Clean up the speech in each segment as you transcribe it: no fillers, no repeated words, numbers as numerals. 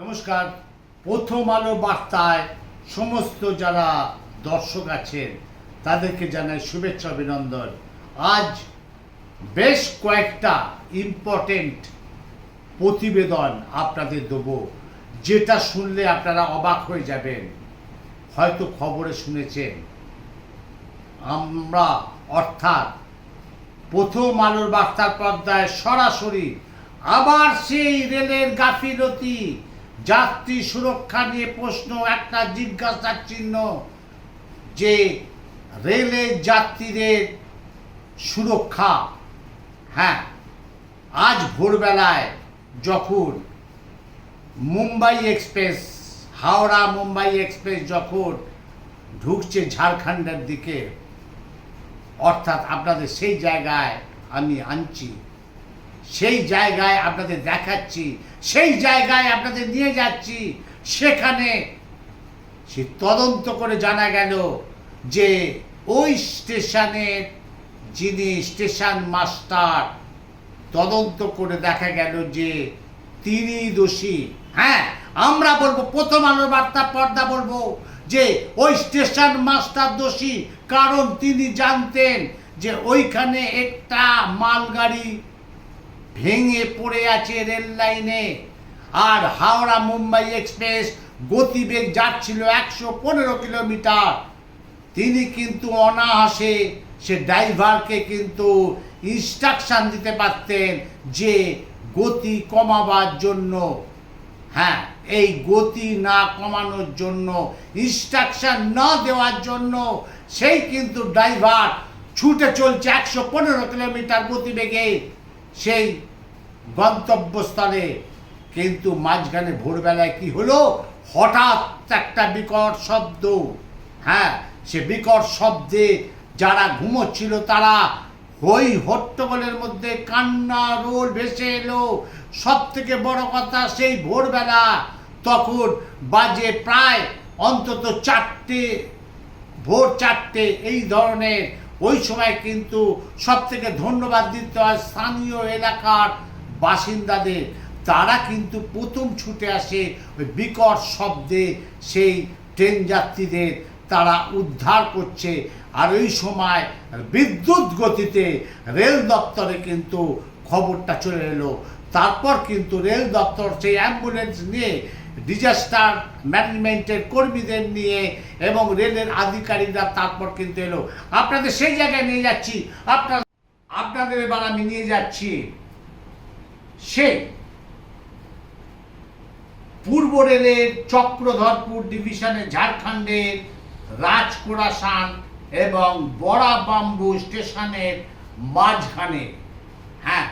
নমস্কার। প্রথম আলো বার্তায় সমস্ত যারা দর্শক আছেন তাদেরকে জানাই শুভেচ্ছা অভিনন্দন। আজ বেশ কয়েকটা ইম্পর্টেন্ট প্রতিবেদন আপনাদের দেবো, যেটা শুনলে আপনারা অবাক হয়ে যাবেন। হয়তো খবরে শুনেছেন, আমরা অর্থাৎ প্রথম আলোর বার্তার পর্দায় সরাসরি আবার সেই রেলের গাফিলতি, যাত্রী সুরক্ষা নিয়ে প্রশ্ন, একটা জিজ্ঞাসার চিহ্ন যে রেলের যাত্রীদের সুরক্ষা। হ্যাঁ, আজ ভোরবেলায় যখন মুম্বাই এক্সপ্রেস, হাওড়া মুম্বাই এক্সপ্রেস যখন ঢুকছে ঝাড়খণ্ডের দিকে, অর্থাৎ আপনাদের সেই জায়গায় আমি আনছি, সেই জায়গায় আপনাদের দেখাচ্ছি, সেই জায়গায় আপনাদের নিয়ে যাচ্ছি। সেখানে সে তদন্ত করে জানা গেল যে ওই স্টেশনের যিনি স্টেশন মাস্টার, তদন্ত করে দেখা গেল যে তিনি দোষী। হ্যাঁ, আমরা বলবো, প্রথম আলোর বার্তা পর্দা বলবো যে ওই স্টেশন মাস্টার দোষী, কারণ তিনি জানতেন যে ওইখানে একটা মালগাড়ি ভেঙে পড়ে আছে রেল লাইনে, আর হাওড়া মুম্বাই এক্সপ্রেস গতিবেগ যাচ্ছিল 115 কিলোমিটার। তিনি কিন্তু অনায়াসে সে ড্রাইভারকে কিন্তু ইনস্ট্রাকশন দিতে পারতেন যে গতি কমাবার জন্য। হ্যাঁ, এই গতি না কমানোর জন্য, ইনস্ট্রাকশন না দেওয়ার জন্য সেই কিন্তু ড্রাইভার ছুটে চলছে 115 কিলোমিটার গতিবেগে সেই গন্তব্যস্থলে। কিন্তু মাঝখানে ভোরবেলায় কি হলো, হঠাৎ একটা বিকট শব্দ। হ্যাঁ, সে বিকট শব্দে যারা ঘুমোচ্ছিল তারা হই হট্টগোলের মধ্যে কান্না রোল ভেসে এলো। সব থেকে বড় কথা, সেই ভোরবেলা তখন বাজে প্রায় অন্তত 4টে, ভোর 4টে এই ধরনের। ওই সময় কিন্তু সব থেকে ধন্যবাদ দিতে হয় স্থানীয় এলাকার বাসিন্দাদের। তারা কিন্তু প্রথম ছুটে আসে ওই বিকট শব্দে সেই ট্রেন যাত্রীদের তারা উদ্ধার করছে। আর ওই সময় বিদ্যুৎ গতিতে রেল দপ্তরে কিন্তু খবরটা চলে এলো। তারপর কিন্তু রেল দপ্তর সেই অ্যাম্বুলেন্স নিয়ে, ডিজাস্টার ম্যানেজমেন্টের কর্মীদের নিয়ে এবং রেলের আধিকারিকরা তারপর কিন্তু এলো। আপনাদের সেই জায়গায় নিয়ে যাচ্ছি। আপনাদের এবার আমি নিয়ে যাচ্ছি সেই পূর্ব রেলের চক্রধরপুর ডিভিশনে ঝাড়খণ্ডের রাজকোড়াসান এবং বড়া বাম্বু স্টেশনের মাঝখানে। হ্যাঁ,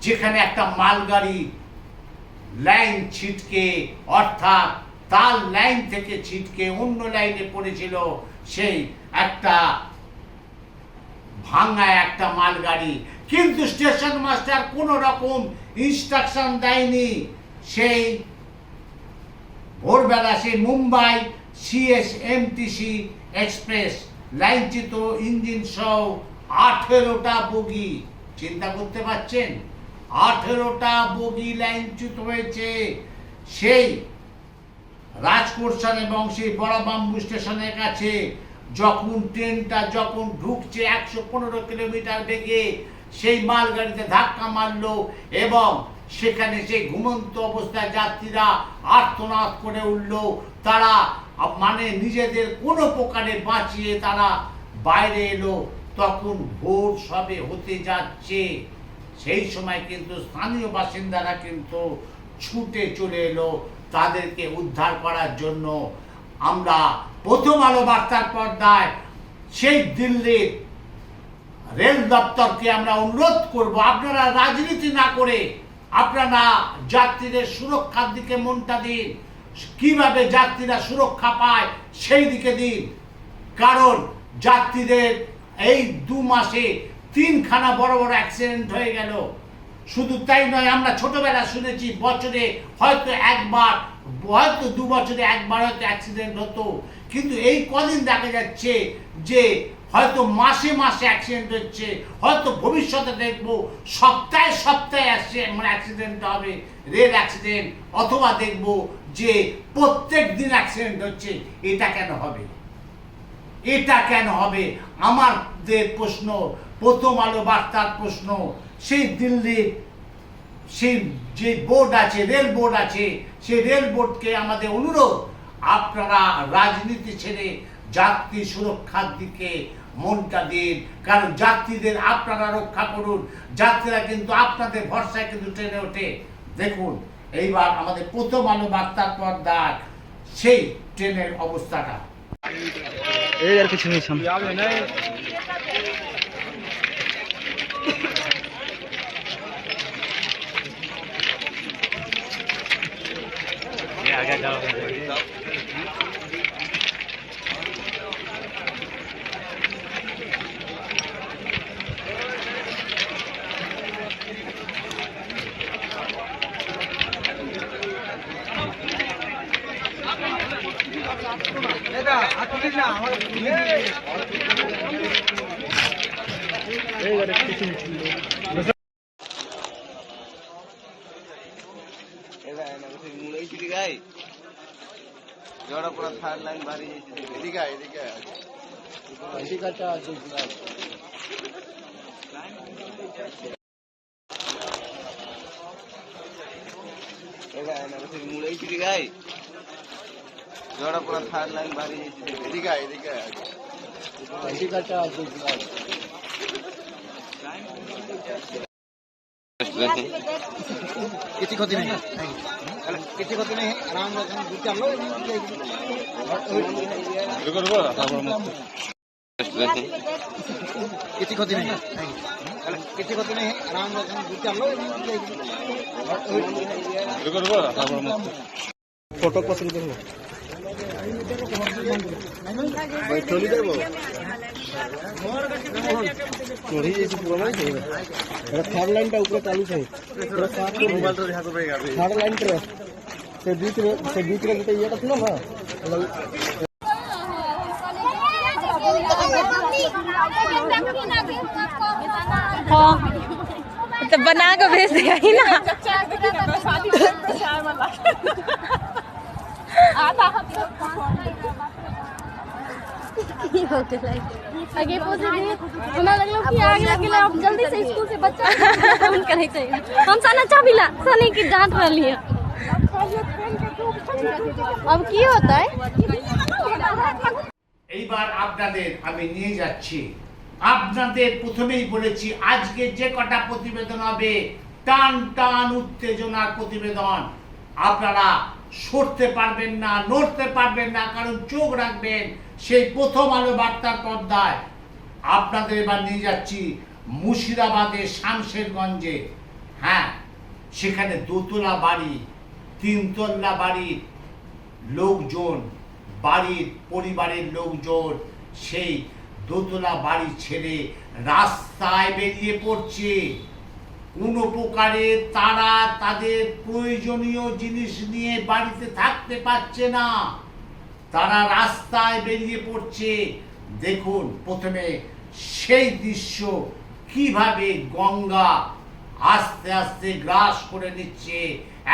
যেখানে একটা মালগাড়ি লাইন ছিটকে, অর্থাৎ তার লাইন থেকে ছিটকে অন্য লাইনে পড়েছিল। সেই একটা ভাঙা একটা মালগাড়ি, কিন্তু স্টেশন মাস্টার কোনো রকম ইনস্ট্রাকশন দেয়নি। সেই ভোরবেলা সেই মুম্বাই সিএসএমটিসি এক্সপ্রেস লাইনচিত ইঞ্জিন সহ 18টা বগি, চিন্তা করতে পারছেন, 18টা বগি লাইনচ্যুত হয়েছে সেই রাজকোড়সান এবং সেই বড় বাম্বু স্টেশনের কাছে। যখন ট্রেনটা যখন ঢুকছে 115 কিলোমিটার বেগে, সেই মালগাড়িতে ধাক্কা মারলো এবং সেখানে সেই ঘুমন্ত অবস্থায় যাত্রীরা আর্তনাদ করে উঠল। তারা মানে নিজেদের কোনো প্রকারে বাঁচিয়ে তারা বাইরে এলো। তখন ভোর সবে হতে যাচ্ছে, সেই সময় কিন্তু স্থানীয় বাসিন্দারা কিন্তু ছুটে চলে এলো তাদেরকে উদ্ধার করার জন্য। আমরা প্রথম আলো বার্তার পর্দায় সেই দিল্লির রেল দপ্তরকে আমরা অনুরোধ করব, আপনারা রাজনীতি না করে আপনারা যাত্রীদের সুরক্ষার দিকে মনটা দিন। কিভাবে যাত্রীরা সুরক্ষা পায় সেই দিকে দিন, কারণ যাত্রীদের এই 2 মাসে 3খানা বড় বড় অ্যাক্সিডেন্ট হয়ে গেল। শুধু তাই নয়, আমরা ছোটবেলা শুনেছি বছরে হয়তো একবার, হয়তো 2 বছরে একবার হয়তো অ্যাক্সিডেন্ট হতো, কিন্তু এই কদিন দেখা যাচ্ছে যে হয়তো মাসে মাসে অ্যাক্সিডেন্ট হচ্ছে, হয়তো ভবিষ্যতে দেখবো সপ্তাহে সপ্তাহে মানে অ্যাক্সিডেন্ট হবে। রেল অ্যাক্সিডেন্ট, অথবা দেখব যে প্রত্যেক দিন অ্যাক্সিডেন্ট হচ্ছে। এটা কেন হবে? এটা কেন হবে? আমাদের প্রশ্ন, প্রথম আলো বার্তার প্রশ্ন। সেই দিল্লির সেই যে বোর্ড আছে, রেল বোর্ড আছে, সেই রেল বোর্ডকে আমাদের অনুরোধ, আপনারা রাজনীতি ছেড়ে যাত্রী সুরক্ষার দিকে মনটা দিন। কারণ যাত্রীদের আপনারা রক্ষা করুন। যাত্রীরা কিন্তু আপনাদের ভরসায় কিন্তু ট্রেনে ওঠে। দেখুন এইবার আমাদের প্রথম আলো বার্তার পর্দার সেই ট্রেনের অবস্থাটা। এই আর কিছু নেই সামনে। आगे जाओ। जोड़ा पूरा थार्ड लाइन बारी एदिके एदिके আছে एगा ना बस मुड़े छिड़ी गाय जोड़ा पूरा थार्ड लाइन बारी एदिके एदिके আছে किसी क्षति नहीं, किसी क्षति नहीं, आराम से चल लो। किसी क्षति नहीं, किसी क्षति नहीं, आराम से चल लो। फोटो पसंद करो बैठोली देबो चोरी जैसे पूरा नहीं चाहिए। थर्ड लाइन टा ऊपर चालू है, पूरा साफ मोबाइल तो देखा तो बेगा थर्ड लाइन पे से बीच में तो ये तो ना हाँ तो बना के भेज देगा ही ना। आगे पहुंचे हमें लगलो कि आगे अकेले अब जल्दी से स्कूल से बच्चा फोन करे चाहिए। हम साना चाबिला सनी की जांच रही है। अब की होता है এইবার আপনাদের আমি নিয়ে যাচ্ছি। আপনাদের প্রথমেই বলেছি আজকে যে কটা প্রতিবেদন হবে টান টান উত্তেজনার প্রতিবেদন। আপনারা সরতে পারবেন না, নড়তে পারবেন না, কারণ চোখ রাখবেন সেই প্রথম আলো বার্তার পর্দায়। আপনাদের এবার নিয়ে যাচ্ছি মুর্শিদাবাদের শামশেরগঞ্জে। হ্যাঁ, সেখানে দোতলা বাড়ি, তিনতলা বাড়ির লোকজন, বাড়ির পরিবারের লোকজন সেই দোতলা বাড়ি ছেড়ে রাস্তায় বেরিয়ে পড়ছে। কোনো প্রকারে তারা তাদের প্রয়োজনীয় জিনিস নিয়ে বাড়িতে থাকতে পারছে না, তারা রাস্তায় বেরিয়ে পড়ছে। দেখুন প্রথমে সেই দৃশ্য, কিভাবে গঙ্গা আস্তে আস্তে গ্রাস করে নিচ্ছে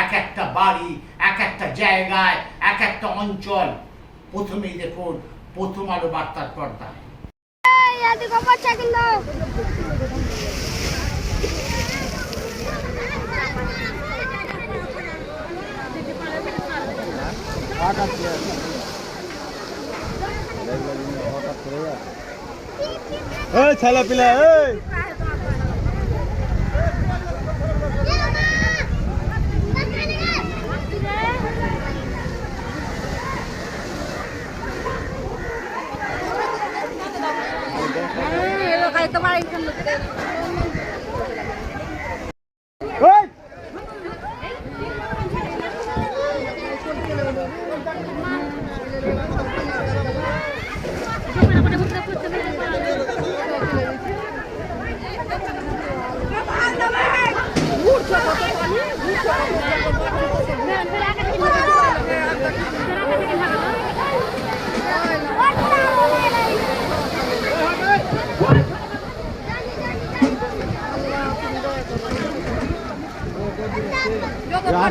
এক একটা বাড়ি, এক একটা জায়গায়, এক একটা অঞ্চল। প্রথমেই দেখুন প্রথম আলো বার্তার পর্দায়। छाला पिला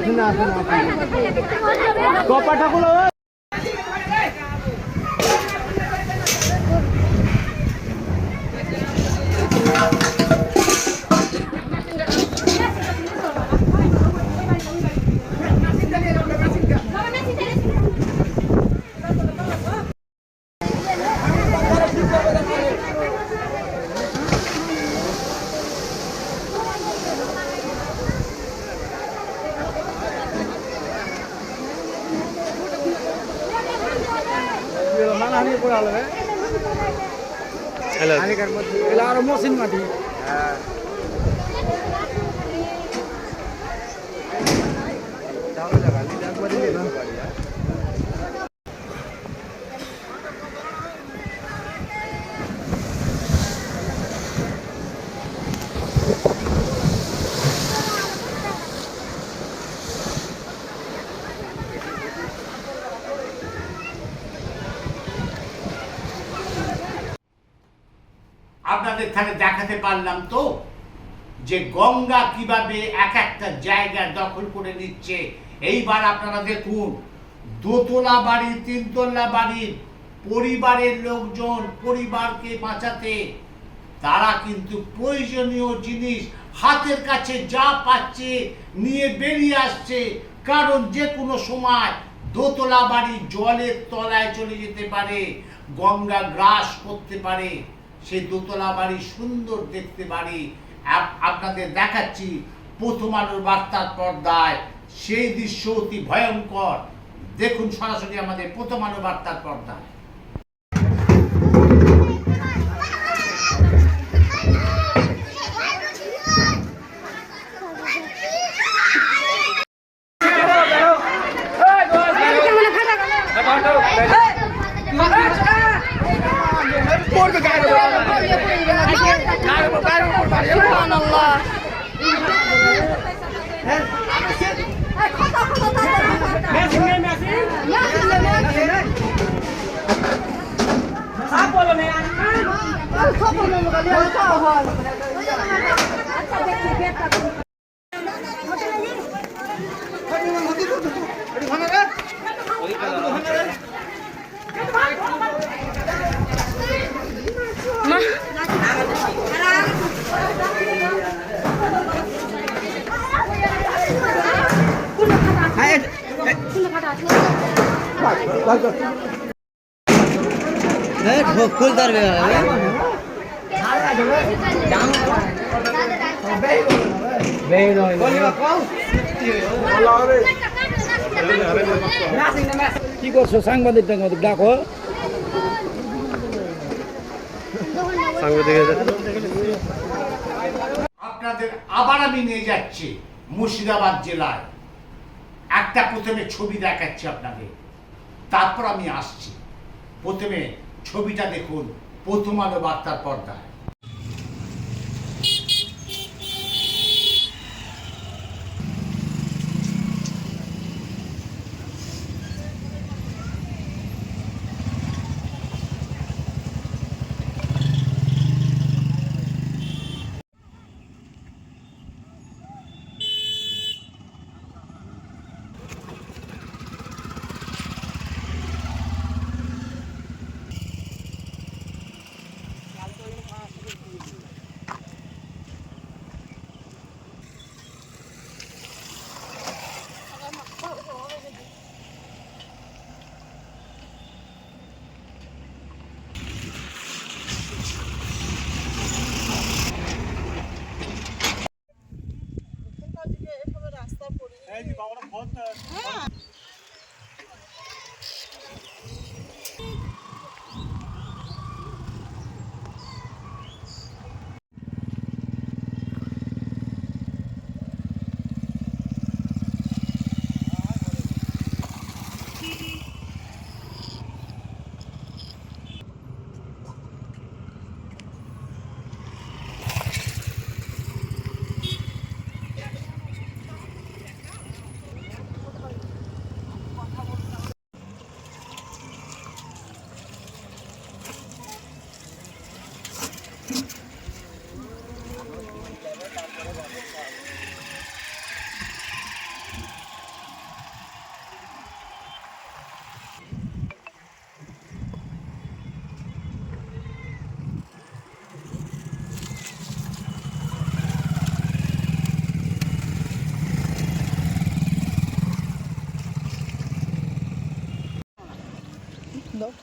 আসেন না আসেন কপাটাগুলো মানহানি করে আলবে হ্যালো হানিকার মধ্যে এলা আর মসিন মাটি হ্যাঁ তাহলে লাগা নি একবার দিলে না আপনাদের তাহলে দেখাতে পারলাম তো যে গঙ্গা কিভাবে এক একটা জায়গা দখল করে নিচ্ছে। এইবার আপনারা দেখুন দোতলা বাড়ি তিনতলা বাড়ির পরিবারের লোকজন পরিবারকে বাঁচাতে তারা কিন্তু প্রয়োজনীয় জিনিস হাতের কাছে যা পাচ্ছে নিয়ে বেরিয়ে আসছে, কারণ যে কোনো সময় দোতলা বাড়ি জলের তলায় চলে যেতে পারে, গঙ্গা গ্রাস করতে পারে, সেই দোতলা বাড়ি সুন্দর দেখতে বাড়ি আপনাদের দেখাচ্ছি প্রথম আলোর বার্তার পর্দায়। সেই দৃশ্য অতি ভয়ঙ্কর, দেখুন সরাসরি আমাদের প্রথম আলো বার্তার পর্দায়। ফুল ধরবে কি করছো সাংবাদিক টাংবাদিক ডাকো আপনাদের আবার আমি নিয়ে যাচ্ছি মুর্শিদাবাদ জেলায়। একটা প্রথমে ছবি দেখাচ্ছি আপনাদের, তারপর আমি আসছি। প্রথমে ছবিটা দেখুন প্রথম আলো বার্তার পর্দায়। দাও।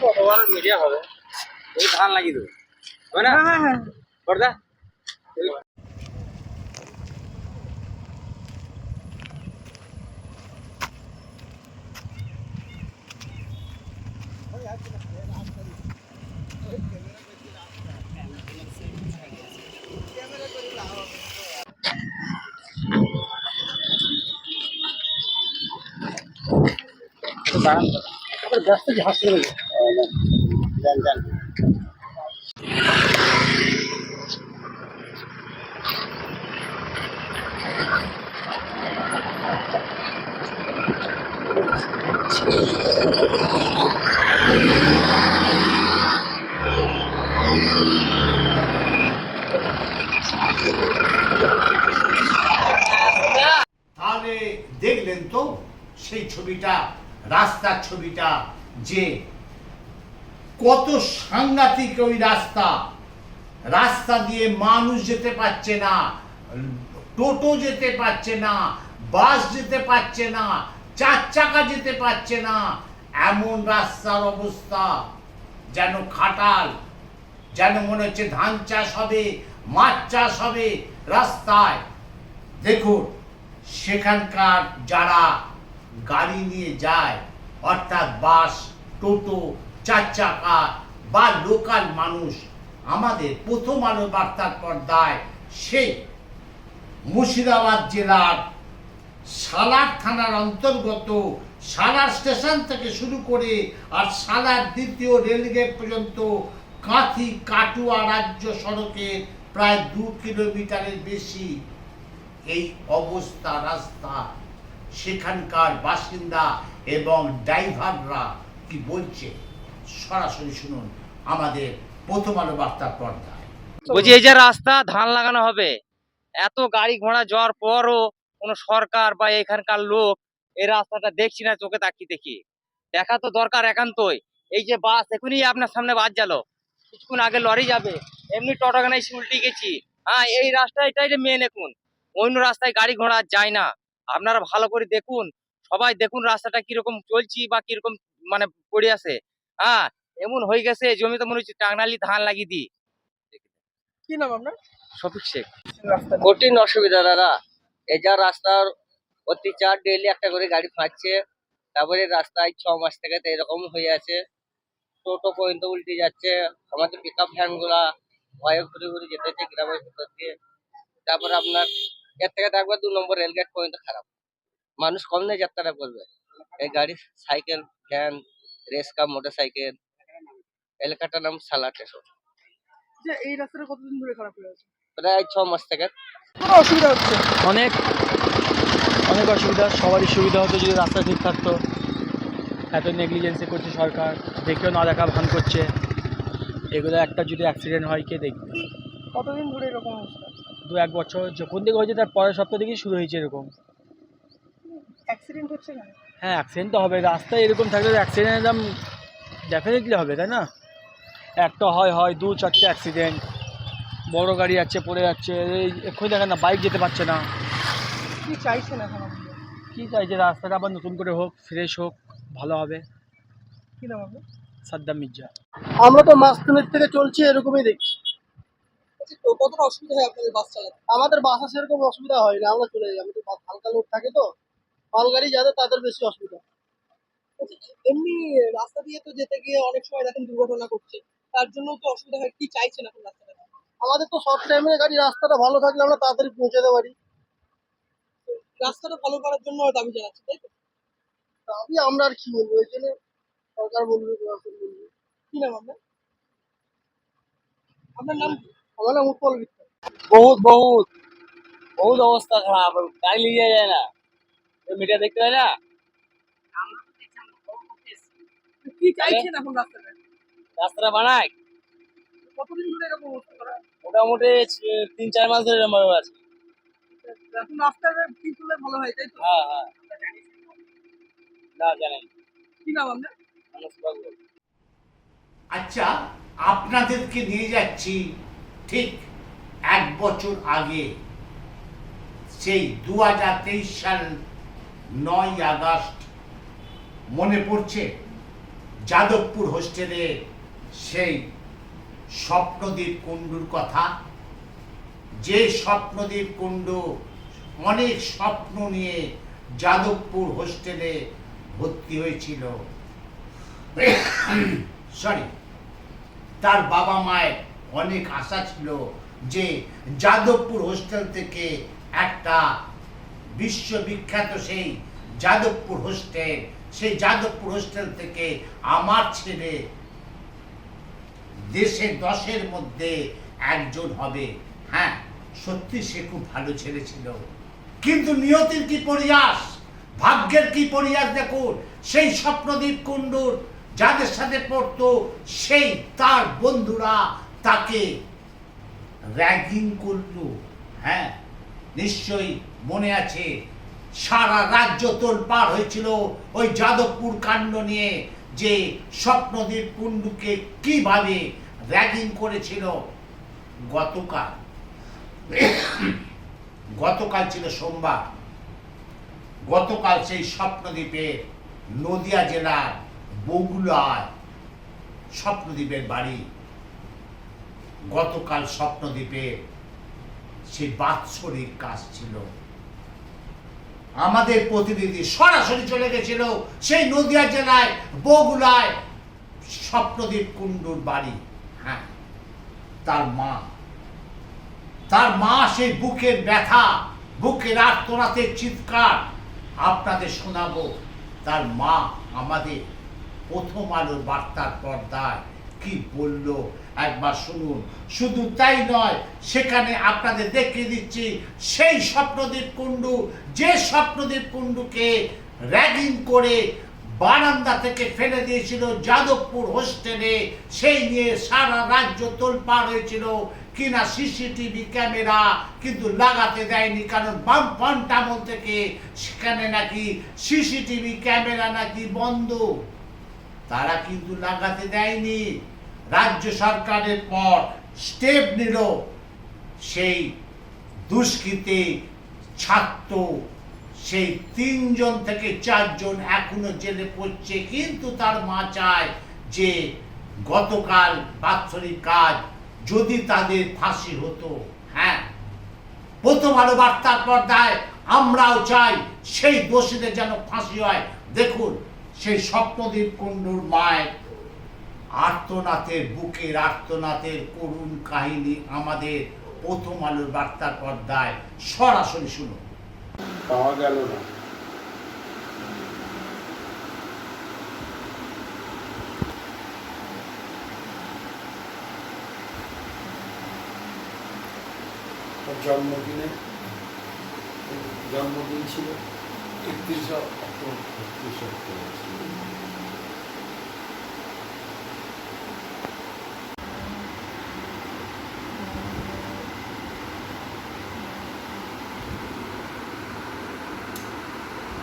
কতবার মিডিয়া হবে এই ধান লাগিয়ে দেবো হবে না? হ্যাঁ হ্যাঁ বড়দা তাহলে দেখলেন তো সেই ছবিটা, রাস্তার ছবিটা, যে কত সাংঘাতিক ওই রাস্তা। রাস্তা দিয়ে মানুষ যেতে পারছে না, টোটো যেতে পারছে না, বাস যেতে পারছে না, 4 চাকা যেতে পারছে না। এমন রাস্তার অবস্থা, যেন খাটাল, যেন মনে হচ্ছে ধান চাষ হবে, মাছ চাষ হবে রাস্তায়। দেখুন সেখানকার যারা গাড়ি নিয়ে যায়, অর্থাৎ বাস, টোটো, 4 চাকা বা লোকাল মানুষ, আমাদের প্রথম আলো বার্তার পর্দায় সেই মুর্শিদাবাদ জেলার সালার থানার অন্তর্গত সালার স্টেশন থেকে শুরু করে আর সালার দ্বিতীয় রেলগেট পর্যন্ত কাঁথি কাটুয়া রাজ্য সড়কের প্রায় 2 কিলোমিটারের বেশি এই অবস্থা রাস্তা। সেখানকার বাসিন্দা এবং ড্রাইভাররা কি বলছে সরাসরি শুনুন আমাদের প্রথম আলো বার্তার পর্দায়। বলছি এই যে রাস্তা ধান লাগানো হবে, এত গাড়ি ঘোড়া যাওয়ার পরও কোনো সরকার বা এখানকার লোক এই রাস্তাটা দেখছি না চোখে তাকিয়ে দেখি। দেখা তো দরকার একান্তই। এই যে বাস এখনই আপনার সামনে বাস গেল, কিছুক্ষণ আগে লরি যাবে, এমনি টোটোখানে এসে উল্টে গেছি। হ্যাঁ, এই রাস্তাটাই যে মেন। এখন অন্য রাস্তায় গাড়ি ঘোড়া যায় না। আপনারা ভালো করে দেখুন, সবাই দেখুন রাস্তাটা কিরকম চলছি বা কিরকম মানে পড়ে আছে। হ্যাঁ, এমন হয়ে গেছে জমিতে মনে হচ্ছে টাঙ্গালি ধান লাগিয়ে দিই। কি নাম আপনার? শফিক শেখ। কঠিন অসুবিধা দাদা, এই যা রাস্তার অত্যাচার, ডেইলি একটা করে গাড়ি ফাঁকছে। তারপরে রাস্তায় 6 মাস থেকে তো এরকম হয়ে আছে, টোটো পর্যন্ত উল্টে যাচ্ছে। আমাদের পিক আপ ভ্যান গুলা ভয়ে ঘুরে ঘুরে যেতে হচ্ছে গ্রামের ভিতর দিয়ে। তারপরে আপনার এর থেকে দেখবে 2 নম্বর রেলগেট পর্যন্ত খারাপ। মানুষ কম নিয়ে যাত্রা করবে, এই গাড়ি, সাইকেল, ভ্যান, রেসকা, মোটর সাইকেল। এলাকাটার নাম সালা স্টেশন। যে এই রাস্তাটা কতদিন ধরে খারাপ হয়ে আছে? প্রায় 6 মাস থেকে। কোনো অসুবিধা হচ্ছে? অনেক অনেক অসুবিধা, সবারই সুবিধা হতো যদি রাস্তা ঠিক থাকতো। এত নেগলিজেন্সি করছে সরকার, দেখেও না দেখা ভান করছে। এগুলো একটা যদি অ্যাক্সিডেন্ট হয় কে দেখবে? কতদিন ধরে এরকম অবস্থা? 2-1 বছর যখন থেকে হয়েছে তার পরের সপ্তাহ থেকেই শুরু হয়েছে এরকম। অ্যাক্সিডেন্ট হচ্ছে না? হ্যাঁ, অ্যাক্সিডেন্ট তো হবে, রাস্তায় এরকম থাকলে অ্যাক্সিডেন্ট একদম ডেফিনেটলি হবে, তাই না? একটা হয় 2-4টে অ্যাক্সিডেন্ট, বড় গাড়ি যাচ্ছে পড়ে যাচ্ছে। এই এক্ষুনি দেখেন না, বাইক যেতে পারছে না। কি চাইছেন এখন আপনি? কী চাইছে, রাস্তাটা আবার নতুন করে হোক, ফ্রেশ হোক, ভালো হবে। কি নাম আপনার? সাদ্দাম মির্জা। আমরা তো মাস 3 থেকে চলছি, এরকমই দেখছি। তো কতটা অসুবিধা হয় আপনাদের বাস চালাতে? আমাদের বাসে সেরকম অসুবিধা হয় না, আমরা চলে যাই। আমাদের বাস হালকা লোড থাকে তো, মাল গাড়ি যাদের তাদের বেশি অসুবিধা। এমনি রাস্তা দিয়ে তো যেতে গিয়ে অনেক সময় দেখেন দুর্ঘটনা ঘটছে, তার জন্য তো অসুবিধা হয়। কি চাইছেন এখন রাস্তাটা? আমাদের তো শর্ট টাইমে গাড়ি, রাস্তাটা ভালো থাকলে আমরা তাড়াতাড়ি পৌঁছাতে পারি। রাস্তাটা ভালো করার জন্য দাবি জানাচ্ছি, তাই তো? দাবি আমরা আর কি বলবো, ওই জন্য সরকার বলবে, প্রশাসন বলবে। কি নাম আপনার? আপনার নাম কি? আমার নাম উৎপল মিত্র। বহুত বহুত বহুত অবস্থা খারাপ, গাড়ি নিয়ে যাওয়া যায় না, মিডিয়া দেখতে পাই না। কি চাইছেন এখন রাস্তাটা? রাস্তাটা বানায় কতদিন ধরে এরকম অবস্থা করা? মোটামুটি 3-4 মাস ধরে এরকম আছে। এখন রাস্তাটা ঠিক হলে ভালো হয়, তাই তো? হ্যাঁ হ্যাঁ, না জানেন। কি নাম আপনার? আচ্ছা, আপনাদেরকে নিয়ে যাচ্ছি ঠিক 1 বছর আগে, সেই 2023 সাল 9 আগস্ট। মনে পড়ছে যাদবপুর হোস্টেলে সেই স্বপ্নদীপ কুণ্ডুর কথা, যে স্বপ্নদীপ কুণ্ডু অনেক স্বপ্ন নিয়ে যাদবপুর হোস্টেলে ভর্তি হয়েছিল। সরি, তার বাবা মায়ের অনেক আশা ছিল যে যাদবপুর হোস্টেল থেকে একটা বিশ্ববিখ্যাত সেই যাদবপুর হোস্টেল, সেই যাদবপুর হোস্টেল থেকে আমার ছেলে দেশের 10-এর মধ্যে একজন হবে। হ্যাঁ, সত্যি সে খুব ভালো ছেলে ছিল, কিন্তু নিয়তির কি পরিহাস, ভাগ্যের কি পরিহাস দেখুন। সেই স্বপ্নদীপ কুণ্ডুর যাদের সাথে পড়তো, সেই তার বন্ধুরা তাকে র্যাগিং করলো। হ্যাঁ, নিশ্চয়ই মনে আছে, সারা রাজ্য তোলপাড় হয়েছিল ওই যাদবপুর কাণ্ড নিয়ে, যে স্বপ্নদীপ কুণ্ডুকে কিভাবে র্যাগিং করেছিল। গতকাল ছিল সোমবার, গতকাল সেই স্বপ্নদ্বীপের নদিয়া জেলার বগুলায় স্বপ্নদ্বীপের বাড়ি। গতকাল স্বপ্নদ্বীপের সেই বাৎসরিক কাজ ছিল। আমাদের প্রতিনিধি সরাসরি চলে গেছিল সেই নদিয়া জেলায় বগুলায় স্বপ্নদীপ কুণ্ডুর বাড়ি। হ্যাঁ, তার মা সেই বুকের ব্যথা, বুকের আর্তনাদের চিৎকার আপনাদের শোনাবো। তার মা আমাদের প্রথম আলোর বার্তার পর্দায় কি বলল একবার শুনুন। শুধু তাই নয়, সেখানে আপনাদের দেখিয়ে দিচ্ছি সেই স্বপ্নদীপ কুণ্ডু, যে স্বপ্নদীপ কুণ্ডুকে র্যাগিং করে বারান্দা থেকে ফেলে দিয়েছিল যাদবপুর হোস্টেলে, সেই নিয়ে সারা রাজ্য তোলপাড় হয়েছিল। কিনা সিসিটিভি ক্যামেরা কিন্তু লাগাতে দেয়নি, কারণ বামফ্রন্ট আমল থেকে সেখানে নাকি সিসিটিভি ক্যামেরা নাকি বন্ধ, তারা কিন্তু লাগাতে দেয়নি। রাজ্য সরকারের পর স্টেপ নিল, সেই দুষ্কৃতী ছাত্র সেই 3 জন থেকে 4 জন এখনো জেলে পড়ছে। কিন্তু তার মা চায় যে গতকাল বাৎসরিক কাজ যদি তাদের ফাঁসি হতো। হ্যাঁ, প্রথম আলো বার্তার পর্দায় আমরাও চাই সেই দোষীদের যেন ফাঁসি হয়। দেখুন সেই স্বপ্নদীপ কুণ্ডুর মায়ের আর্তনাথের, বুকের আর্তনাথের করুণ কাহিনী আমাদের প্রথম আলোর বার্তার পর্দায় সরাসরি শুনুন। পাওয়া গেল না। জন্মদিন ছিল 31 অক্টোবর।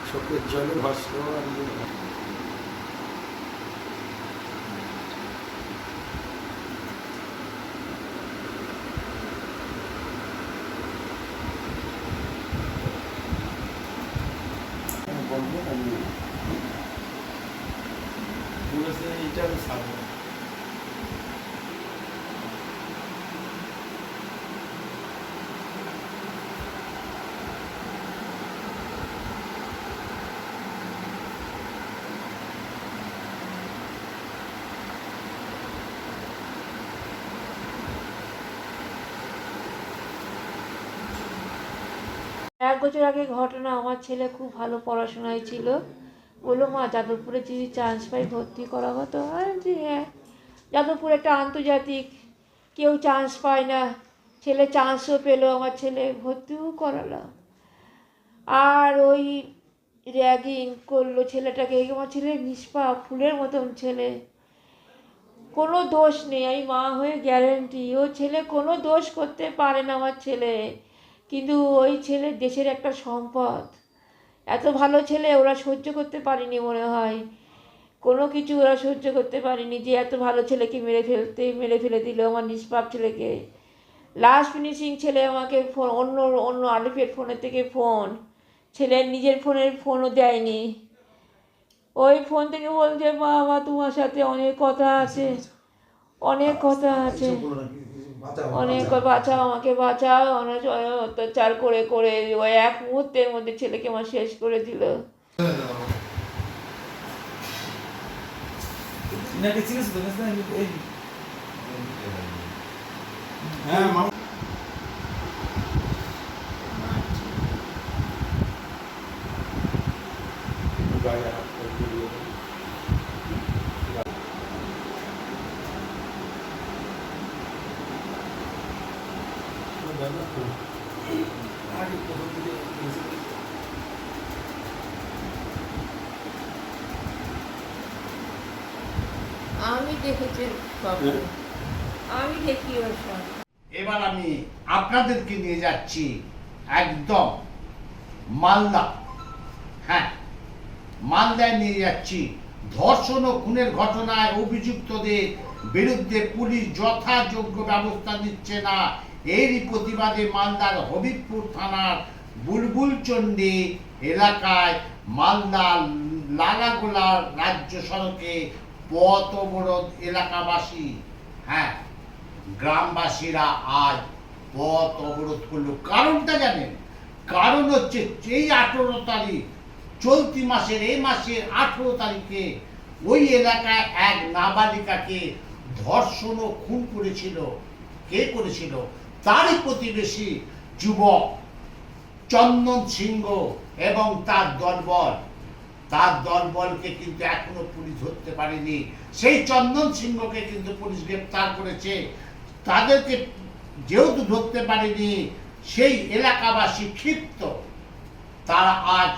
চোখের জলে ভাসল। বলবেন আমি এইটা আমি ছাড়বো। 1 বছর আগে ঘটনা, আমার ছেলে খুব ভালো পড়াশোনায় ছিল, বললো মা যাদবপুরে যদি চান্স পাই ভর্তি করাবো তো। যে হ্যাঁ, যাদবপুর একটা আন্তর্জাতিক, কেউ চান্স পায় না, ছেলে চান্সও পেলো, আমার ছেলে ভর্তিও করালাম। আর ওই র্যাগিং করলো ছেলেটাকে, আমার ছেলে নিষ্পাপ ফুলের মতন ছেলে, কোনো দোষ নেই, আমি মা হয়ে গ্যারেন্টি, ও ছেলে কোনো দোষ করতে পারে না আমার ছেলে, কিন্তু ওই ছেলে দেশের একটা সম্পদ। এত ভালো ছেলে ওরা সহ্য করতে পারেনি মনে হয়, কোনো কিছু ওরা সহ্য করতে পারেনি যে এত ভালো ছেলেকে মেরে ফেলে দিল আমার নিষ্পাপ ছেলেকে। লাস্ট ফিনিশিং ছেলে আমাকে ফোন, অন্য আলিফের ফোনের থেকে ফোন, ছেলের নিজের ফোনও দেয়নি, ওই ফোন থেকে বলছে বাবা তোমার সাথে অনেক কথা আছে, অনেক কথা আছে, অনেক বাঁচাও আমাকে বাঁচাও, অনেক অত্যাচার করে করে ওই 1 মুহূর্তের মধ্যে ছেলেকে আমার শেষ করে দিল। গায়ে হাত করে দিয়ে আগে প্রথম দিকে আমি দেখেছি সব, আমি দেখি ওর সব। এবার আমি আপনাদেরকে নিয়ে যাচ্ছি একদম মালদা। হ্যাঁ, মালদায় নিয়ে যাচ্ছি। ধর্ষণ ও খুনের ঘটনায় অভিযুক্তদের বিরুদ্ধে পুলিশ যথাযোগ্য ব্যবস্থা নিচ্ছে না, এরই প্রতিবাদে মালদার হবিবপুর থানার বুলবুলচন্ডী এলাকায় মালদা লালাগোলা রাজ্য সড়কে পথ অবরোধ এলাকাবাসী। হ্যাঁ, গ্রামবাসীরা আজ পথ অবরোধ করলো। কারণটা জানেন? কারণ হচ্ছে এই 18 তারিখ, চলতি মাসের এই মাসের 18 তারিখে ওই এলাকায় এক নাবালিকাকে ধর্ষণ ও খুন করেছিল। কে করেছিল? তারই প্রতিবেশী যুবক চন্দন সিংহ এবং তার দলবল। তার দলবলকে কিন্তু এখনো পুলিশ ধরতে পারেনি। সেই চন্দন সিংহকে কিন্তু পুলিশ গ্রেপ্তার করেছে। তাদেরকে যেহেতু ধরতে পারেনি, সেই এলাকাবাসী ক্ষিপ্ত, তারা আজ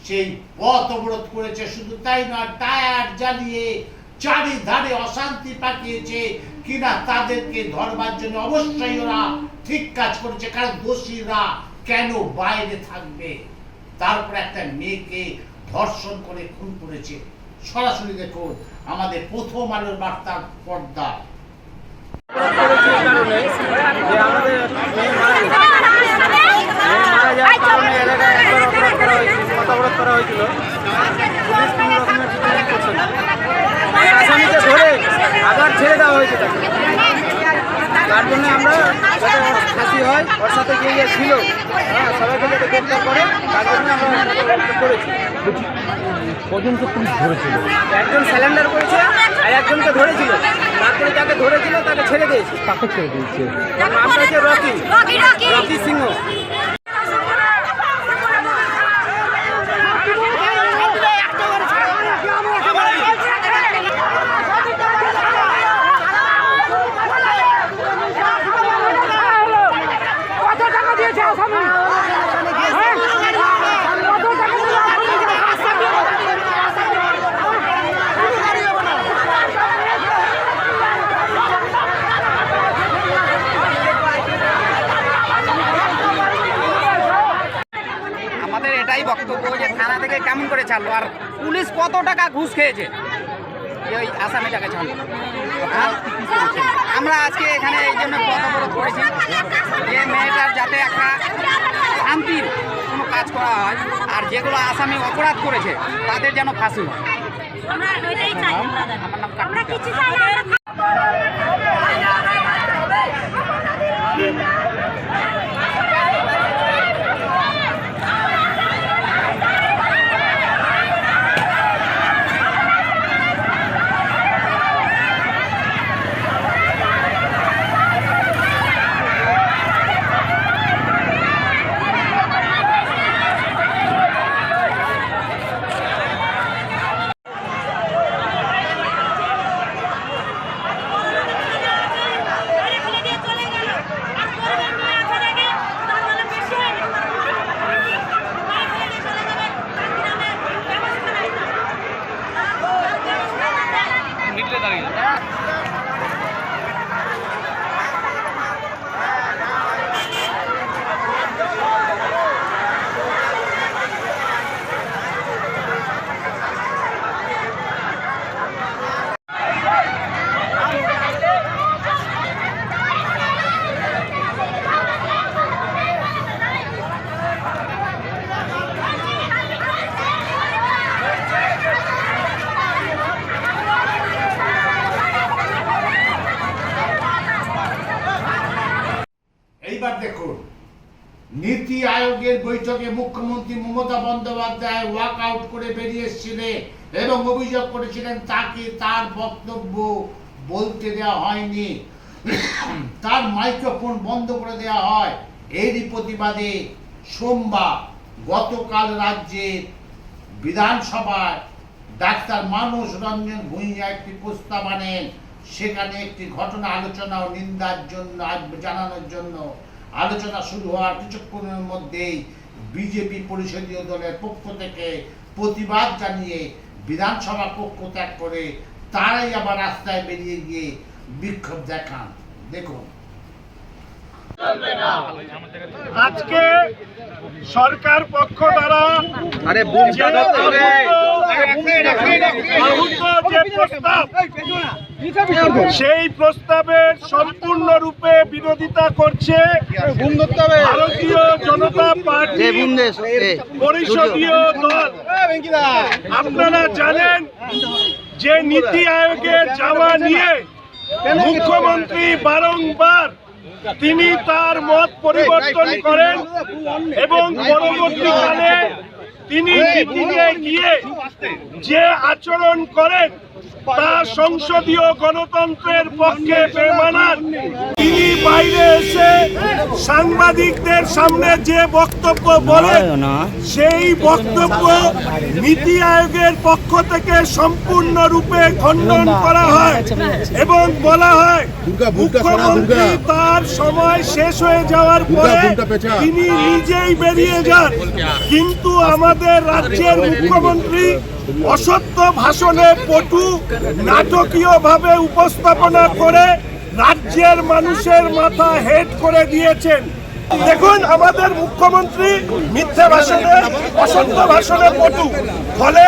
সেই পথ অবরোধ করেছে। শুধু তাই নয়, টায়ার জ্বালিয়ে চারিধারে অশান্তি পাঠিয়েছে কিনা তাদেরকে ধরবার জন্য। অবশ্যই ওরা ঠিক কাজ করেছে, কারণ দোষীরা কেন বাইরে থাকবে? তারপর একটা মেয়েকে ধর্ষণ করে খুন করেছে। সরাসরি দেখুন আমাদের প্রথম আলোর বার্তার পর্দা। যে আমাদের মেয়ে মারা যাওয়ার কারণে এলাকায় একবার অবরোধ করা হয়েছিল, পথ অবরোধ করা হয়েছিল। পুলিশ কোনো রকমের ট্রিটমেন্ট করছে না, আসামিকে ধরে আবার ছেড়ে দেওয়া হয়েছে তাকে। তার জন্য আমরা যাতে ওর ফাঁসি হয়, ওর সাথে যে যে ছিল সবাইকে যাতে গ্রেপ্তার করে, তার জন্য আমরা করেছি। কজনকে পুলিশ ধরেছিল? একজন স্যালেন্ডার করেছে আর একজনকে ধরেছিল, তারপরে যাকে ধরেছিল তাকে ছেড়ে দিয়েছে। তাকে ছেড়ে দিয়েছে, নামটা হচ্ছে রকি সিংহ। এটাই বক্তব্য যে থানা থেকে কেমন করে ছাড়লো, আর পুলিশ কত টাকা ঘুষ খেয়েছে যে ওই আসামিটাকে ছাড়লো। আমরা আজকে এখানে এই জন্য পথ অবরোধ করেছি যে মেয়েটার যাতে একটা শান্তির কোনো কাজ করা হয়, আর যেগুলো আসামি অপরাধ করেছে তাদের যেন ফাঁসি হয়। আমার নাম এইবার দেখুন, নীতি আয়োগের বৈঠকে মুখ্যমন্ত্রী মমতা বন্দ্যোপাধ্যায় ওয়াক আউট করে বেরিয়ে এসেছিলেন এবং অভিযোগ করেছিলেন তাকে তার বক্তব্য বলতে দেওয়া হয়নি, তার মাইক্রোফোন বন্ধ করে দেওয়া হয়। এরই প্রতিবাদে সোমবার গতকাল রাজ্যের বিধানসভায় ডাক্তার মানস রঞ্জন ভূঁইয়া একটি প্রস্তাব আনেন। সেখানে একটি ঘটনা আলোচনা ও নিন্দার জন্য জানানোর জন্য আলোচনা শুরু হওয়ার কিছুক্ষণের মধ্যেই বিজেপি পরিষদীয় দলের পক্ষ থেকে প্রতিবাদ জানিয়ে বিধানসভা কক্ষ ত্যাগ করে তারাই আবার রাস্তায় বেরিয়ে গিয়ে বিক্ষোভ দেখান। দেখুন, আজকে সরকার পক্ষ দ্বারা যে প্রস্তাব, সেই প্রস্তাবের সম্পূর্ণরূপে বিরোধিতা করছে ভারতীয় জনতা পার্টি পরিষদীয় দল। আপনারা জানেন যে নীতি আয়োগে যাওয়া নিয়ে মুখ্যমন্ত্রী বারংবার তিনি তার মত পরিবর্তন করেন এবং পরবর্তীকালে তিনি মিটিংয়ে গিয়ে যে আচরণ করেন তা সংসদীয় গণতন্ত্রের পক্ষে বেমানান। তিনি বাইরে এসে সাংবাদিকদের সামনে যে বক্তব্য বলেন, সেই বক্তব্য নীতি আয়োগের পক্ষ থেকে সম্পূর্ণরূপে খণ্ডন করা হয় এবং বলা হয় মুখ্যমন্ত্রী তার সময় শেষ হয়ে যাওয়ার পরে তিনি নিজেই বেরিয়ে যান। কিন্তু আমাদের রাজ্যের মুখ্যমন্ত্রী অসত্য ভাষণে পটু নাটকীয়ভাবে উপস্থাপনা করে রাজ্যের মানুষের মাথা হেট করে দিয়েছেন। দেখুন, আমাদের মুখ্যমন্ত্রী মিথ্যা ভাষণে, অসত্য ভাষণে পটু, ফলে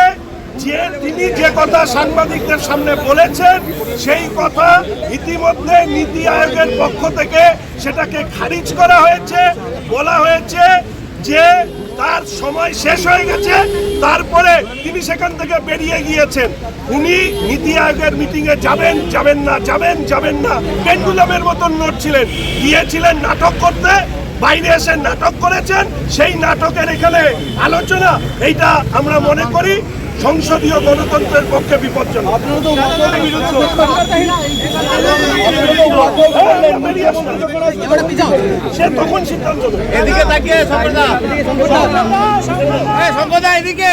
যে তিনি যে কথা সাংবাদিকদের সামনে বলেছেন সেই কথা ইতিমধ্যে নীতি আয়োগের পক্ষ থেকে সেটাকে খারিজ করা হয়েছে। বলা হয়েছে যে তার সময় শেষ হয়ে গেছে, তারপরে তিনি সেখান থেকে বেরিয়ে গিয়েছেন। উনি নীতি আয়োগের মিটিংয়ে যাবেন যাবেন না, যাবেন যাবেন না, পেন্ডুলামের মতন নড়ছিলেন। গিয়েছিলেন নাটক করতে, বাইরে এসে নাটক করেছেন। সেই নাটকের এখানে আলোচনা, এইটা আমরা মনে করি সংসদীয় গণতন্ত্রের পক্ষে বিপজ্জনক। সে তখন সিদ্ধান্ত এদিকে তাকিয়ে এদিকে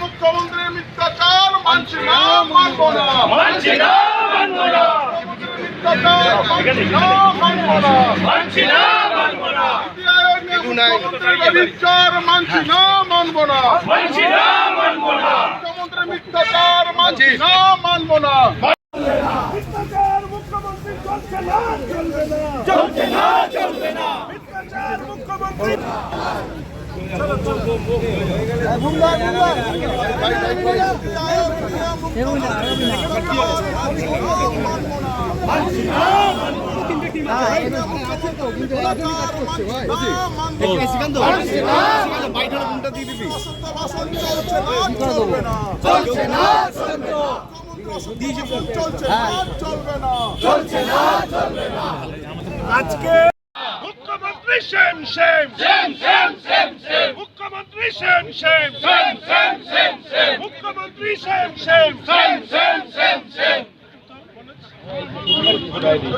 মুখ্যমন্ত্রীর মিথ্যাচার মানছি না, মানব না, মানছি না, মানব না, মিথ্যাচার মানছি না, মানব না, মানছি না, মানব না, মুখ্যমন্ত্রীর মিথ্যাচার মানছি না, মানব না, মানছি না, মানব না, মুখ্যমন্ত্রীর মিথ্যাচার মানছি না, মানব না। মিথ্যাচার মুখ্যমন্ত্রী চলছে না, চলবে না, চলছে না, চলবে না, মিথ্যাচার মুখ্যমন্ত্রী আজকে মুখ্যমন্ত্রী shame shame shame shame shame shame মুখ্যমন্ত্রী shame shame shame shame shame shame মুখ্যমন্ত্রী shame shame shame shame shame shame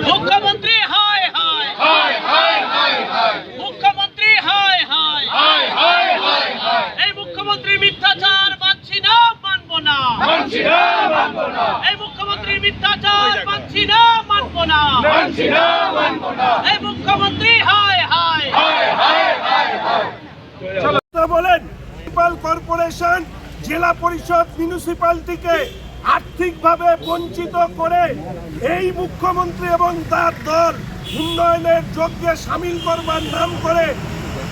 মুখ্যমন্ত্রী হায় হায় হায় হায় হায় হায় মুখ্যমন্ত্রী হায় হায় হায় হায় হায় হায় এই মুখ্যমন্ত্রী মিথ্যাচার মানছি না, মানব না, মানছি না, মানব না, এই মুখ্যমন্ত্রী মিথ্যাচার মানছি না, মানব না, মানছি না, মানব না, এই মুখ্যমন্ত্রী হায় হায় হায় হায় হায় হায়। বলেন মিউনিসিপাল কর্পোরেশন, জেলা পরিষদ, মিউনিসিপালিটিকে আর্থিকভাবে বঞ্চিত করে এই মুখ্যমন্ত্রী এবং তার দল উন্নয়নের যজ্ঞে সামিল করবার নাম করে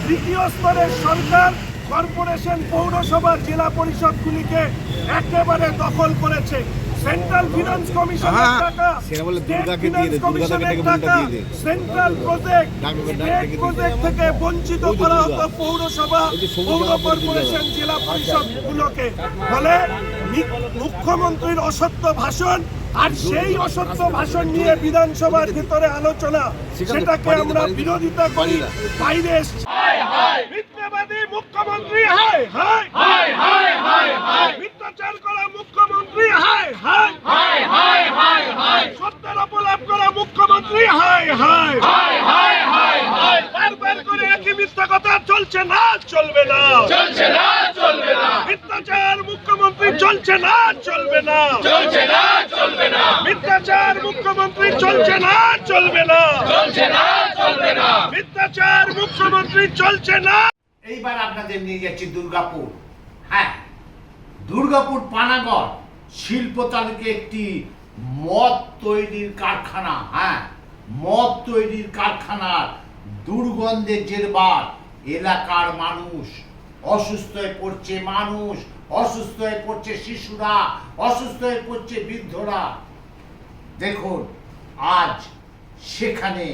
তৃতীয় স্তরের সরকার কর্পোরেশন, পৌরসভা, জেলা পরিষদগুলিকে একেবারে দখল করেছে। সেন্ট্রাল ফিনান্স কমিশনের টাকা, সেটা বলে স্টেট দুর্গাকে দিয়ে দে, ফিনান্স কমিশনের দুর্গাকে টাকা, দিয়ে দে। সেন্ট্রাল প্রজেক্ট, স্টেট প্রজেক্ট থেকে বঞ্চিত করা হতো পৌরসভা, পৌর কর্পোরেশন, জেলা পরিষদ গুলোকে। ফলে মুখ্যমন্ত্রীর অসত্য ভাষণ, আর সেই অসত্য ভাষণ নিয়ে বিধানসভার ভিতরে আলোচনা, সেটাকে আমরা বিরোধিতা করি। বাইরে এসছি মিথ্যাবাদী মুখ্যমন্ত্রী, হায় হায় হায় হায় হায় হায়, মিথ্যাচার করা মুখ্যমন্ত্রী, হায় হায় হায় হায় হায় হায়, সত্যের অপলাপ করা মুখ্যমন্ত্রী, হায় হায় হায় হায় হায় হায়, বারবার করে একই মিথ্যা কথা চলছে না, চলবে না, চলছে না, চলবে না, মিথ্যাচার মুখ্যমন্ত্রী চলছে না, চলবে না, চলছে না, চলবে না, মিথ্যাচার মুখ্যমন্ত্রী চলছে না, চলবে না, চলছে না, চলবে না, মিথ্যাচার মুখ্যমন্ত্রী চলছে না। এইবার আপনাদের নিয়ে যাচ্ছি দুর্গাপুর। হ্যাঁ, দুর্গাপুর পানাগড় শিল্প তালুকে একটি মদ তৈরির কারখানা। হ্যাঁ, মদ তৈরির কারখানার দুর্গন্ধে জেরবার এলাকার মানুষ অসুস্থ হয়ে পড়ছে, মানুষ অসুস্থ হয়ে পড়ছে, শিশুরা অসুস্থ হয়ে পড়ছে, বৃদ্ধরা। দেখুন, আজ সেখানে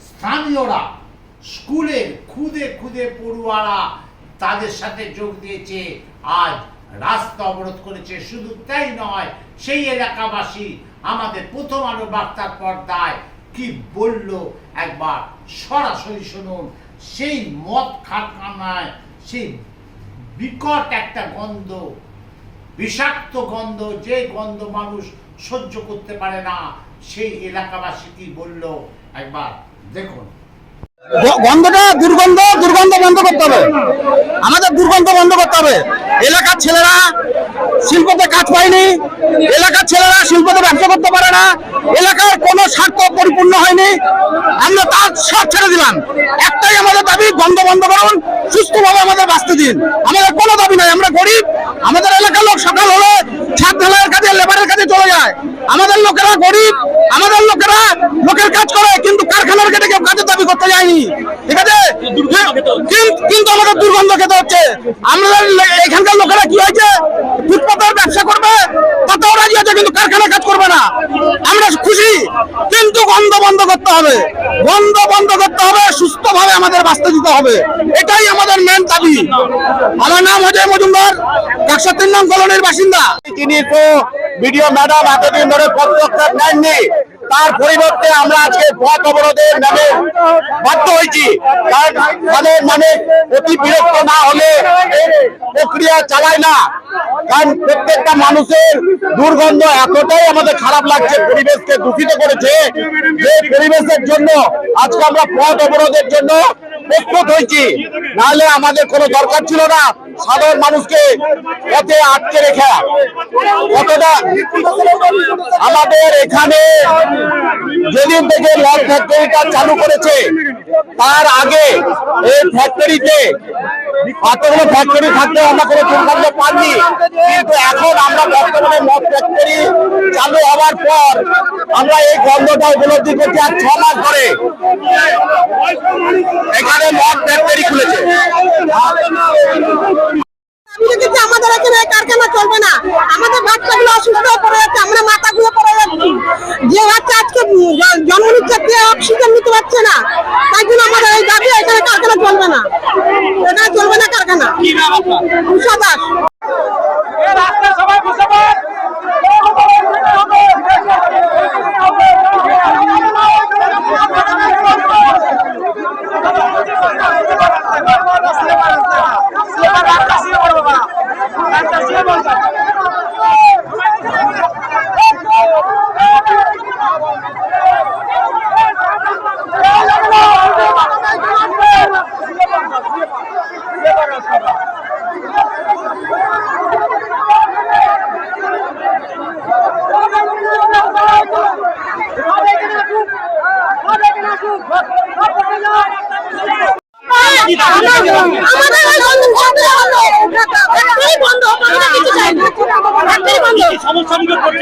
স্থানীয়রা, স্কুলের খুদে খুদে পড়ুয়ারা তাদের সাথে যোগ দিয়েছে, আজ রাস্তা অবরোধ করেছে। শুধু তাই নয়, সেই এলাকাবাসী আমাদের প্রথম আলো বার্তার পর্দায় কি বলল একবার সরাসরি শুনুন। সেই মদ কারখানায় সেই বিকট একটা গন্ধ, বিষাক্ত গন্ধ, যে গন্ধ মানুষ সহ্য করতে পারে না, সেই এলাকাবাসী কি বলল একবার দেখুন। গন্ধটা দুর্গন্ধ বন্ধ করতে হবে, আমাদের দুর্গন্ধ বন্ধ করতে হবে। এলাকার ছেলেরা শিল্পতে কাজ পায়নি, এলাকার ছেলেরা শিল্পতে ব্যবসা করতে পারে না, এলাকার কোনো স্বার্থ পরিপূর্ণ হয়নি, আমরা তার সব ছেড়ে দিলাম। একটাই আমাদের দাবি, গন্ধ বন্ধ করুন, সুস্থভাবে আমাদের বাঁচতে দিন। আমাদের কোনো দাবি নাই, আমরা গরিব। আমাদের এলাকার লোক সকাল হলে ছাদ ঢালাইয়ের কাজে, লেবারের কাজে চলে যায়। আমাদের লোকেরা গরিব, আমাদের লোকেরা লোকের কাজ করে, কিন্তু কারখানার কেটে কেউ কাজের দাবি করতে যায়নি, ঠিক আছে? কিন্তু আমাদের দুর্গন্ধ খেতে হচ্ছে। আমাদের এখানকার লোকেরা কি হয়েছে, ফুটপাতের ব্যবসা করবে তাতেও রাজি আছে, কিন্তু কারখানা কাজ করবে না। আমরা খুশি, কিন্তু গন্ধ বন্ধ করতে হবে, গন্ধ বন্ধ করতে হবে, সুস্থভাবে আমাদের বাঁচতে দিতে হবে, এটাই আমাদের মেন দাবি। আমার নাম অজয় মজুমদার, 103 নং কলোনির বাসিন্দা। তিনি তো বিডিও ম্যাডাম এতদিন ধরে পদক্ষেপ নেননি, তার পরিবর্তে আমরা আজকে পথ অবরোধের নামে বাধ্য হয়েছি। কারণ মানে অতি বিরক্ত না হলে প্রক্রিয়া চালায় না। কারণ প্রত্যেকটা মানুষের দুর্গন্ধ এতটাই আমাদের খারাপ লাগছে, পরিবেশকে দূষিত করেছে, যে পরিবেশের জন্য আজকে আমরা পথ অবরোধের জন্য প্রস্তুত হয়েছি। নাহলে আমাদের কোনো দরকার ছিল না সাধারণ মানুষকে পথে আটকে রেখে। কতটা আমাদের এখানে যেদিন থেকে মদ ফ্যাক্টরিটা চালু করেছে, তার আগে এই ফ্যাক্টরিতে এতগুলো ফ্যাক্টরি থাকতে আমরা কোনো দুর্গন্ধ পাইনি, কিন্তু এখন আমরা বর্তমানে মদ ফ্যাক্টরি চালু হওয়ার পর আমরা এই গন্ধটা উপলব্ধি করছি। আর 6 মাস ধরে এখানে মদ ফ্যাক্টরি খুলেছে। আমাদের এখানে কারখানা চলবে না, আমাদের বাচ্চাগুলো অসুস্থ পড়ে যাচ্ছে, আমরা মাথাগুলো পড়ে যাচ্ছি। যে বাচ্চা আজকে জন্ম নিচ্ছে অক্সিজেন নিতে পারছে না, তাই জন্য আমাদের এই দাবি, এখানে কারখানা চলবে না, এখানে চলবে না কারখানা। উষা দাস।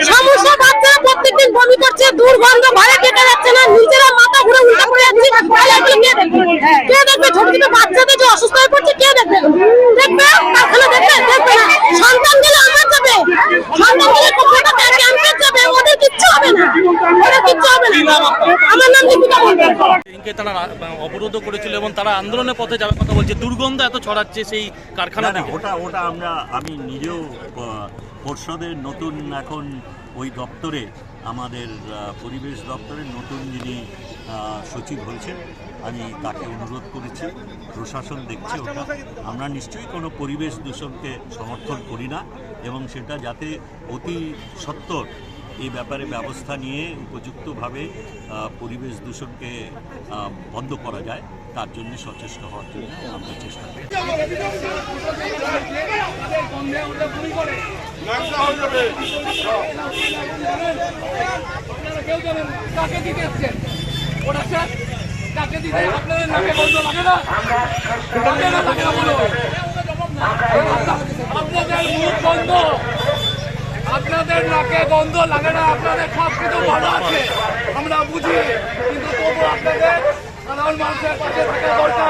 সমস্যা বাচ্চারা প্রত্যেকদিন বমি করছে, দুর্গন্ধ, ঘরে কেটে যাচ্ছে না, নিজেরা মাথা ঘুরে উল্টা পড়ে যাচ্ছে। কে দেখবে? ছোট ছোট বাচ্চাদের যে অসুস্থ হয়ে পড়ছে, কে দেখবে? দেখবে কারখানা দেখবে? দেখবে না। সন্তান গেলে আমার যাবে, সন্তান গেলে কোথাটা দেখে রাস্তাকে তারা অবরোধ করেছিল এবং তারা আন্দোলনের পথে যাওয়ার কথা বলছে, দুর্গন্ধ এত ছড়াচ্ছে সেই কারখানা থেকে। ওটা আমি নিজেও পর্ষদের নতুন এখন ওই দপ্তরে, আমাদের পরিবেশ দপ্তরের নতুন যিনি সচিব হয়েছেন, আমি তাকে অনুরোধ করেছি, প্রশাসন দেখছে ওটা। আমরা নিশ্চয়ই কোনো পরিবেশ দূষণকে সমর্থন করি না এবং সেটা যাতে অতি সত্বর এই ব্যাপারে ব্যবস্থা নিয়ে উপযুক্তভাবে পরিবেশ দূষণকে বন্ধ করা যায়, তার জন্য সচেষ্ট হওয়ার জন্য আমরা চেষ্টা করি। আপনাদের নাকে গন্ধ লাগে না, আপনাদের সব কিছু ভালো আছে আমরা বুঝি, কিন্তু তবু আপনাদের সাধারণ মানুষের পাশে থাকা দরকার।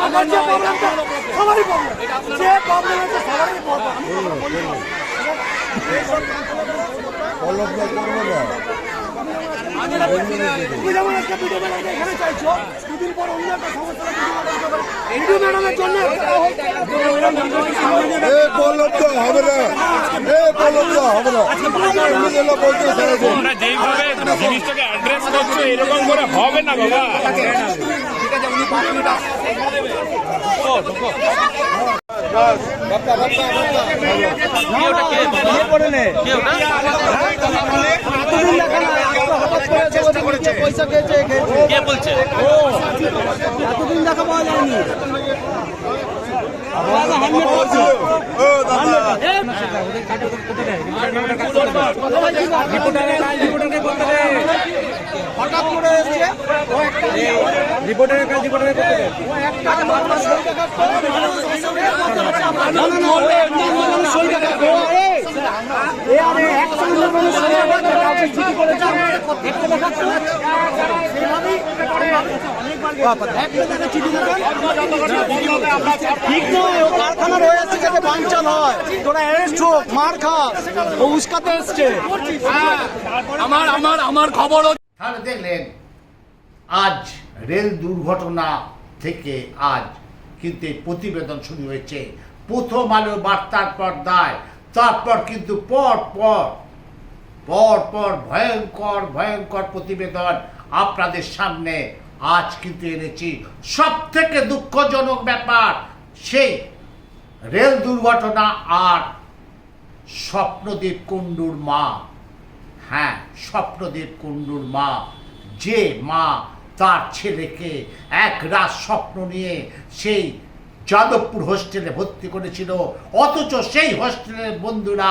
আমার যে প্রবলেমটা সবারই প্রবলেম, যে প্রবলেম আছে সবারই প্রবলেম। তুমি যেমন একটা ভিডিও ম্যাডাম এখানে চাইছো, দুদিন পর অন্য একটা সমস্যা ভিডিও ম্যাডামের জন্য হবে না, যেইভাবে জিনিসটাকে অ্যাড্রেস করছো এরকম করে হবে না বাবা। পয়সা খেয়েছে, কে বলছে? এতদিন দেখা পাওয়া যায়নি। হঠাৎ করে এসছে রিপোর্টারের কাজ ঠিক নয়, ও কারখানা রয়ে যাচ্ছে যাতে বাঞ্চাল হয়, তোরা অ্যারেস্ট হোক, মার খাস, ও উস্কাতে এসছে। আমার খবর। তাহলে দেখলেন আজ রেল দুর্ঘটনা থেকে আজ কিন্তু এই প্রতিবেদন শুরু হয়েছে প্রথম আলো বার্তার পর্দায়। তারপর কিন্তু পর পর ভয়ঙ্কর প্রতিবেদন আপনাদের সামনে আজ কিন্তু এনেছি। সব থেকে দুঃখজনক ব্যাপার সেই রেল দুর্ঘটনা আর স্বপ্নদীপ কুণ্ডুর মা, হ্যাঁ স্বপ্নদীপ কুণ্ডুর মা, যে মা তার ছেলেকে এক রাত স্বপ্ন নিয়ে সেই যাদবপুর হোস্টেলে ভর্তি করেছিল, অথচ সেই হোস্টেলের বন্ধুরা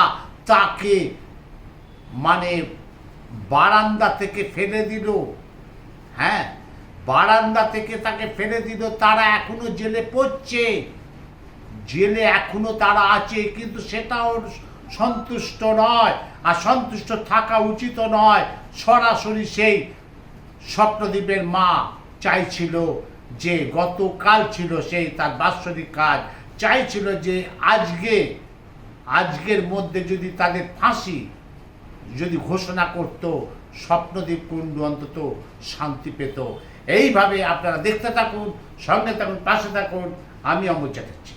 তাকে মানে বারান্দা থেকে ফেলে দিল, হ্যাঁ বারান্দা থেকে তাকে ফেলে দিল। তারা এখনো জেলে পড়ছে, জেলে এখনো তারা আছে, কিন্তু সেটাও সন্তুষ্ট নয়, আর সন্তুষ্ট থাকা উচিত নয়। সরাসরি সেই স্বপ্নদীপের মা চাইছিল যে গতকাল ছিল সেই তার বাৎসরিক কাজ, চাইছিল যে আজকের মধ্যে যদি তাদের ফাঁসি যদি ঘোষণা করত, স্বপ্নদীপ কুণ্ডু অন্তত শান্তি পেত। এইভাবে আপনারা দেখতে থাকুন, সঙ্গে থাকুন, পাশে থাকুন। আমি অমর চ্যাটার্জি।